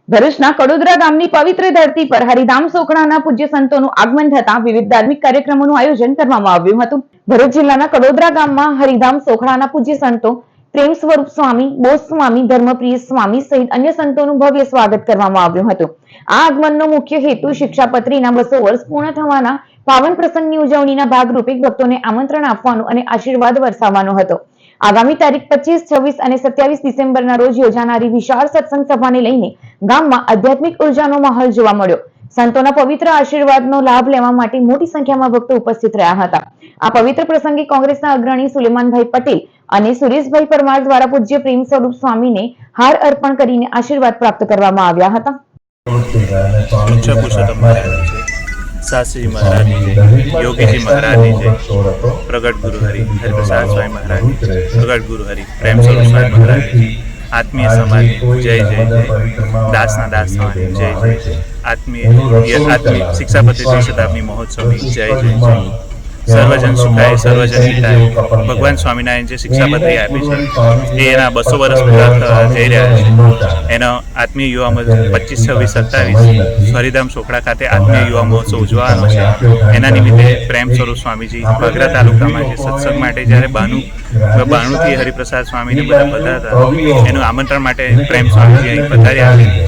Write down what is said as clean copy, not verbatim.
ભરૂચના કડોદરા ગામની પવિત્ર ધરતી પર હરિધામ સોખડાના પૂજ્ય સંતોનું આગમન થતા વિવિધ ધાર્મિક કાર્યક્રમોનું આયોજન કરવામાં આવ્યું હતું। ભરૂચ જિલ્લાના કડોદરા ગામમાં હરિધામ સોખડાના પૂજ્ય સંતો પ્રેમ સ્વરૂપ સ્વામી, બોસ સ્વામી, ધર્મપ્રિય સ્વામી સહિત અન્ય સંતોનું ભવ્ય સ્વાગત કરવામાં આવ્યું હતું। આ આગમનનો મુખ્ય હેતુ શિક્ષાપત્રીના 200 વર્ષ પૂર્ણ થવાના પાવન પ્રસંગની ઉજવણીના ભાગરૂપે ભક્તોને આમંત્રણ આપવાનું અને આશીર્વાદ વરસાવવાનો હતો। આગામી તારીખ 25, 26 અને 27 ડિસેમ્બરના રોજ યોજાનારી વિશાળ સત્સંગ સભાને લઈને ગામમાં આધ્યાત્મિક ઉર્જાનો માહોલ જોવા મળ્યો। સંતોના પવિત્ર આશીર્વાદનો લાભ લેવા માટે મોટી સંખ્યામાં ભક્તો ઉપસ્થિત રહ્યા હતા। આ પવિત્ર પ્રસંગે કોંગ્રેસના અગ્રણી સુલેમાનભાઈ પટેલ અને સુરેશભાઈ પરમાર દ્વારા પૂજ્ય પ્રેમ સ્વરૂપ સ્વામીને હાર અર્પણ કરીને આશીર્વાદ પ્રાપ્ત કરવામાં આવ્યા હતા। शास्त्री जी महाराज जी जय, योगी जी महाराज जी जय, प्रगट गुरु हरि हरिप्रसाद स्वामी महाराज जी, प्रगट गुरु हरि प्रेम स्वरूप स्वामी महाराज जी, आत्मीय समाज जय जय जय, दासना दास स्वामी जय जय, आत्मीय शिक्षापति शताब्दी महोत्सव जय जय जय, सर्वजन सुखाय सर्वजन हिताय। भगवान स्वामीनारायण जे शिक्षापत्री आपी છે એ એના 200 વર્ષ પૂરા થઈ રહ્યા છે। એનો આત્મીય યુવા મહોત્સવ 25, 26, 27 હરિધામ સોખડા ખાતે આત્મીય યુવા મહોત્સવ ઉજવવાનો છે। એના નિમિત્તે પ્રેમ સ્વરૂપ સ્વામીજી વાગરા તાલુકામાં જે સત્સંગ માટે જ્યારે બાણુથી હરિપ્રસાદ સ્વામીને બધા પધારતા એનું આમંત્રણ માટે પ્રેમ સ્વામીજી અહીં પધાર્યા છે।